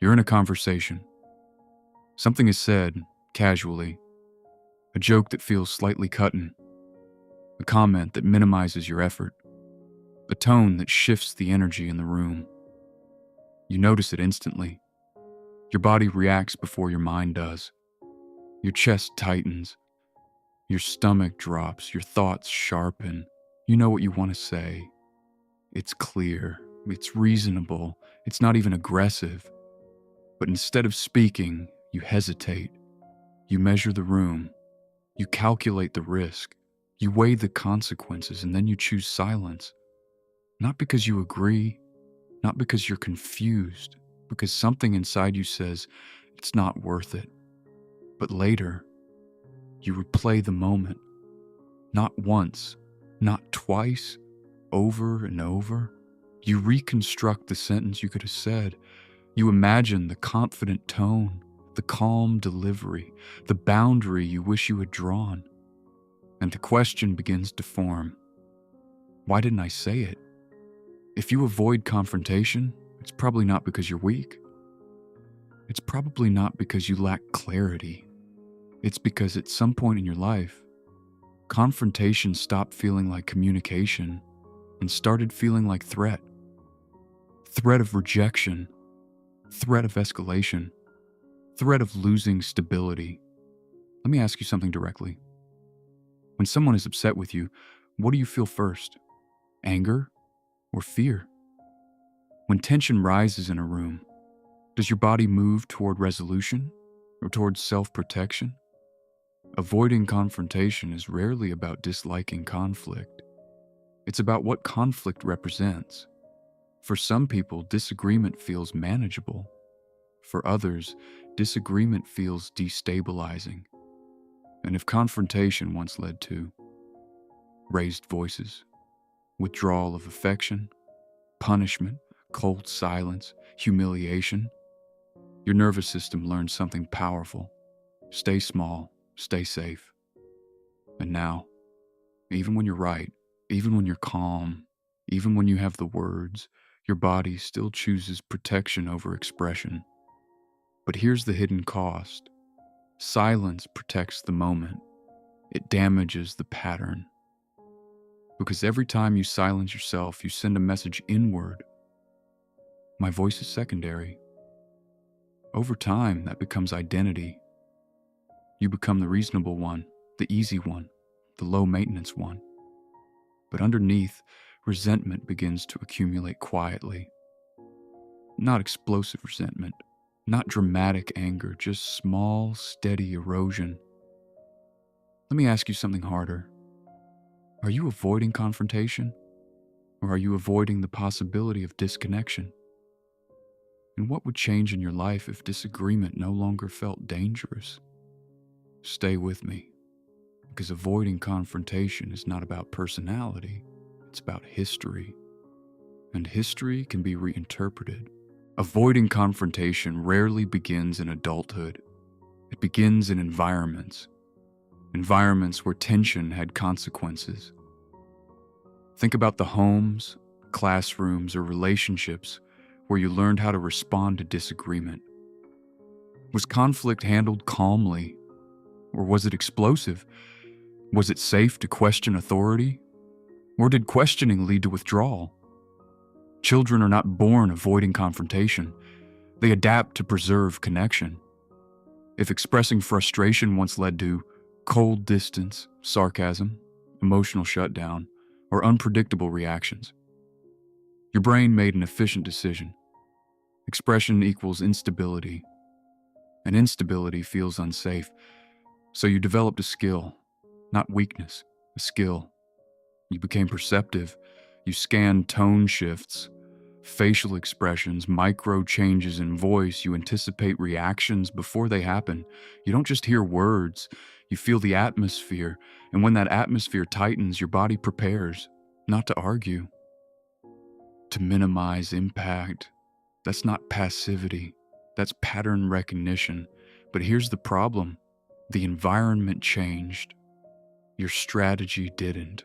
You're in a conversation. Something is said, casually, a joke that feels slightly cutting, a comment that minimizes your effort, a tone that shifts the energy in the room. You notice it instantly. Your body reacts before your mind does. Your chest tightens, your stomach drops, your thoughts sharpen. You know what you want to say. It's clear, it's reasonable, it's not even aggressive. But instead of speaking, you hesitate. You measure the room. You calculate the risk. You weigh the consequences, and then you choose silence. Not because you agree, not because you're confused, because something inside you says it's not worth it. But later, you replay the moment. Not once, not twice, over and over. You reconstruct the sentence you could have said. You imagine the confident tone, the calm delivery, the boundary you wish you had drawn. And the question begins to form. Why didn't I say it? If you avoid confrontation, it's probably not because you're weak. It's probably not because you lack clarity. It's because at some point in your life, confrontation stopped feeling like communication and started feeling like threat. Threat of rejection, threat of escalation, threat of losing stability. Let me ask you something directly. When someone is upset with you, what do you feel first? Anger or fear? When tension rises in a room, does your body move toward resolution or toward self-protection? Avoiding confrontation is rarely about disliking conflict. It's about what conflict represents. For some people, disagreement feels manageable. For others, disagreement feels destabilizing. And if confrontation once led to raised voices, withdrawal of affection, punishment, cold silence, humiliation, your nervous system learns something powerful. Stay small, stay safe. And now, even when you're right, even when you're calm, even when you have the words, your body still chooses protection over expression. But here's the hidden cost. Silence protects the moment. It damages the pattern. Because every time you silence yourself, you send a message inward. My voice is secondary. Over time, that becomes identity. You become the reasonable one, the easy one, the low-maintenance one. But underneath, resentment begins to accumulate quietly. Not explosive resentment, not dramatic anger, just small, steady erosion. Let me ask you something harder. Are you avoiding confrontation? Or are you avoiding the possibility of disconnection? And what would change in your life if disagreement no longer felt dangerous? Stay with me, because avoiding confrontation is not about personality, it's about history. And history can be reinterpreted. Avoiding confrontation rarely begins in adulthood. It begins in environments where tension had consequences. Think about the homes, classrooms, or relationships where you learned how to respond to disagreement. Was conflict handled calmly, or was it explosive? Was it safe to question authority, or did questioning lead to withdrawal? Children are not born avoiding confrontation. They adapt to preserve connection. If expressing frustration once led to cold distance, sarcasm, emotional shutdown, or unpredictable reactions, your brain made an efficient decision. Expression equals instability, and instability feels unsafe. So you developed a skill, not weakness, a skill. You became perceptive. You scanned tone shifts, facial expressions, micro changes in voice. You anticipate reactions before they happen. You don't just hear words, you feel the atmosphere. And when that atmosphere tightens, your body prepares, not to argue, to minimize impact. That's not passivity, that's pattern recognition. But here's the problem. The environment changed. Your strategy didn't.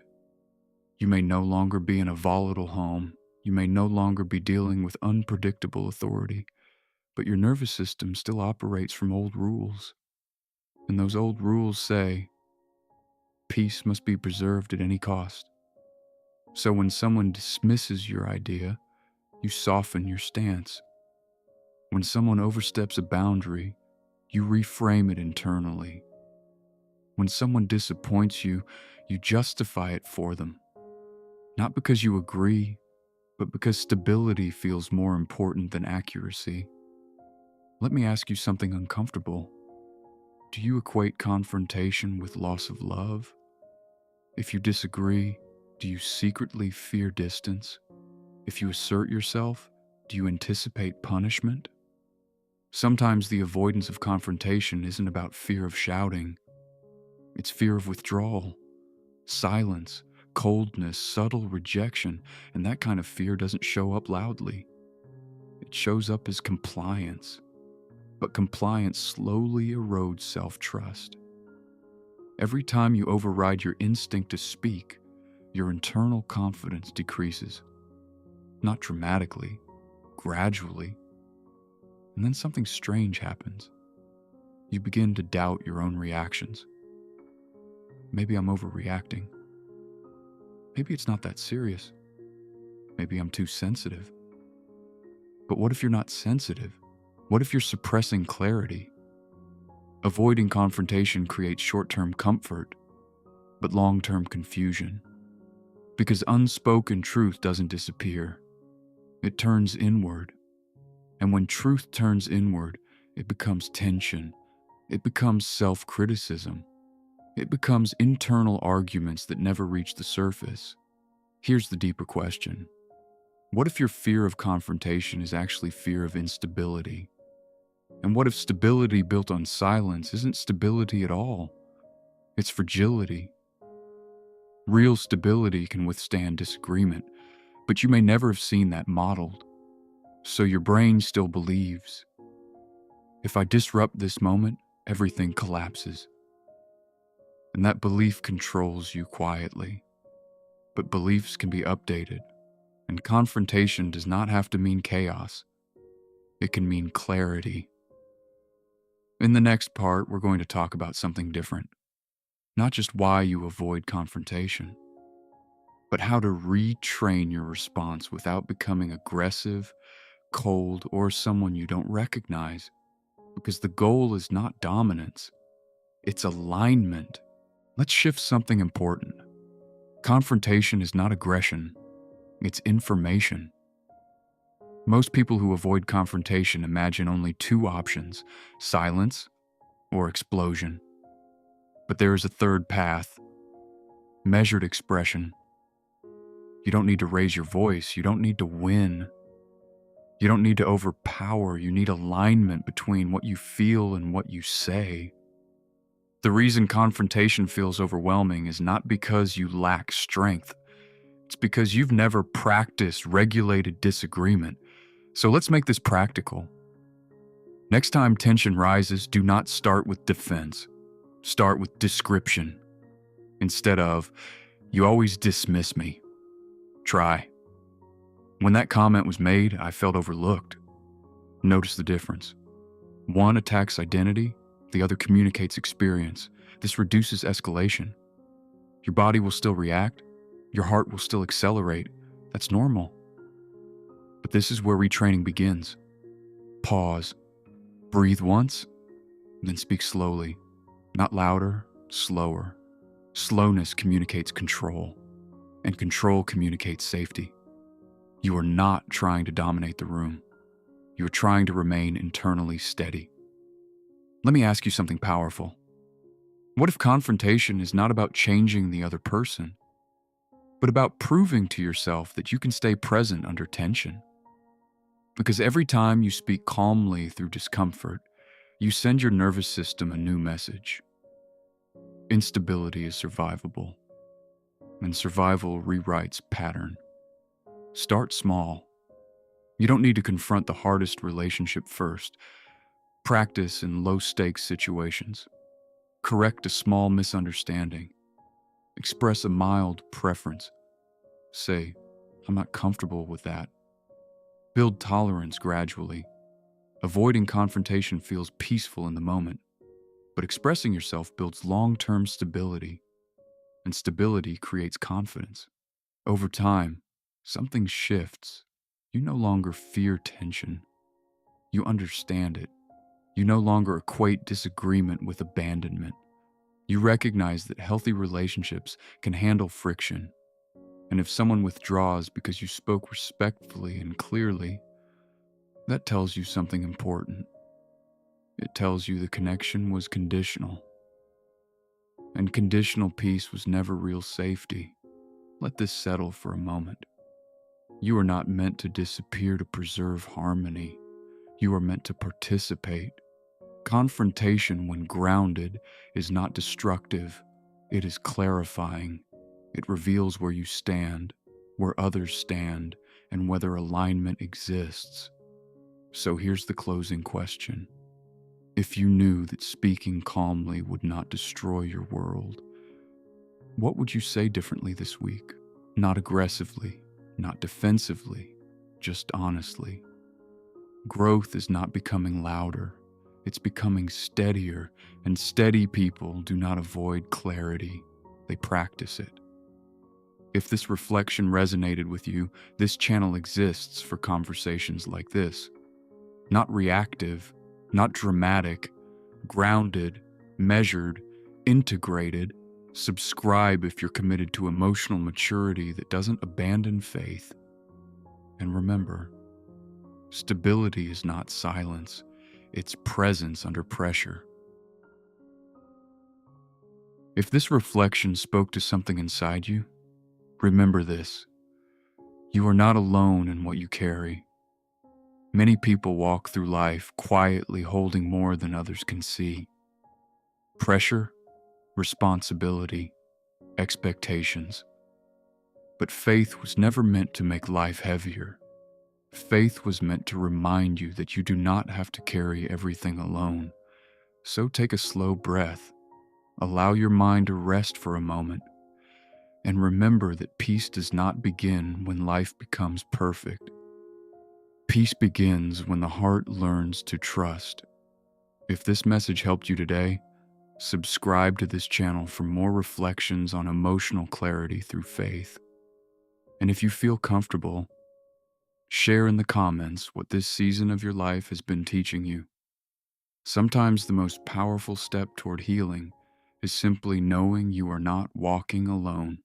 You may no longer be in a volatile home. You may no longer be dealing with unpredictable authority. but your nervous system still operates from old rules. And those old rules say peace must be preserved at any cost. So when someone dismisses your idea, you soften your stance. When someone oversteps a boundary, you reframe it internally. When someone disappoints you, you justify it for them. Not because you agree, but because stability feels more important than accuracy. Let me ask you something uncomfortable. Do you equate confrontation with loss of love? If you disagree, do you secretly fear distance? If you assert yourself, do you anticipate punishment? Sometimes the avoidance of confrontation isn't about fear of shouting. It's fear of withdrawal, silence, coldness, subtle rejection, and that kind of fear doesn't show up loudly. It shows up as compliance. But compliance slowly erodes self-trust. Every time you override your instinct to speak, your internal confidence decreases. Not dramatically, gradually. And then something strange happens. You begin to doubt your own reactions. Maybe I'm overreacting. Maybe it's not that serious. Maybe I'm too sensitive. But what if you're not sensitive? What if you're suppressing clarity? Avoiding confrontation creates short-term comfort, but long-term confusion. Because unspoken truth doesn't disappear. It turns inward. And when truth turns inward, it becomes tension. It becomes self-criticism. It becomes internal arguments that never reach the surface. Here's the deeper question. What if your fear of confrontation is actually fear of instability? And what if stability built on silence isn't stability at all? It's fragility. Real stability can withstand disagreement, but you may never have seen that modeled. So your brain still believes. If I disrupt this moment, everything collapses. And that belief controls you quietly. But beliefs can be updated, and confrontation does not have to mean chaos. It can mean clarity. In the next part, we're going to talk about something different. Not just why you avoid confrontation, but how to retrain your response without becoming aggressive, cold, or someone you don't recognize. Because the goal is not dominance, it's alignment. Let's shift something important. Confrontation is not aggression, it's information. Most people who avoid confrontation imagine only two options: silence or explosion. But there is a third path: measured expression. You don't need to raise your voice, you don't need to win. You don't need to overpower, you need alignment between what you feel and what you say. The reason confrontation feels overwhelming is not because you lack strength. It's because you've never practiced regulated disagreement. So let's make this practical. Next time tension rises, do not start with defense. Start with description. Instead of, "You always dismiss me." Try, "When that comment was made, I felt overlooked." Notice the difference. One attacks identity, the other communicates experience. This reduces escalation. Your body will still react, your heart will still accelerate. That's normal. But this is where retraining begins. Pause. Breathe once, then speak slowly. Not louder, slower. Slowness communicates control, and control communicates safety. You are not trying to dominate the room. You are trying to remain internally steady. Let me ask you something powerful. What if confrontation is not about changing the other person, but about proving to yourself that you can stay present under tension? Because every time you speak calmly through discomfort, you send your nervous system a new message. Instability is survivable, and survival rewrites pattern. Start small. You don't need to confront the hardest relationship first. Practice in low-stakes situations. Correct a small misunderstanding. Express a mild preference. Say, "I'm not comfortable with that." Build tolerance gradually. Avoiding confrontation feels peaceful in the moment, but expressing yourself builds long-term stability, and stability creates confidence. Over time, something shifts. You no longer fear tension. You understand it. You no longer equate disagreement with abandonment. You recognize that healthy relationships can handle friction. And if someone withdraws because you spoke respectfully and clearly, that tells you something important. It tells you the connection was conditional. And conditional peace was never real safety. Let this settle for a moment. You are not meant to disappear to preserve harmony. You are meant to participate. Confrontation, when grounded, is not destructive. It is clarifying. It reveals where you stand, where others stand, and whether alignment exists. So here's the closing question. If you knew that speaking calmly would not destroy your world, what would you say differently this week? Not aggressively, not defensively, just honestly. Growth is not becoming louder, it's becoming steadier, and steady people do not avoid clarity, they practice it. If this reflection resonated with you, this channel exists for conversations like this. Not reactive, not dramatic, grounded, measured, integrated. Subscribe if you're committed to emotional maturity that doesn't abandon faith. And remember, stability is not silence, it's presence under pressure. If this reflection spoke to something inside you, remember this. You are not alone in what you carry. Many people walk through life quietly holding more than others can see. Pressure, responsibility, expectations. But faith was never meant to make life heavier. Faith was meant to remind you that you do not have to carry everything alone. So take a slow breath, allow your mind to rest for a moment, and remember that peace does not begin when life becomes perfect. Peace begins when the heart learns to trust. If this message helped you today, subscribe to this channel for more reflections on emotional clarity through faith. And if you feel comfortable, share in the comments what this season of your life has been teaching you. Sometimes the most powerful step toward healing is simply knowing you are not walking alone.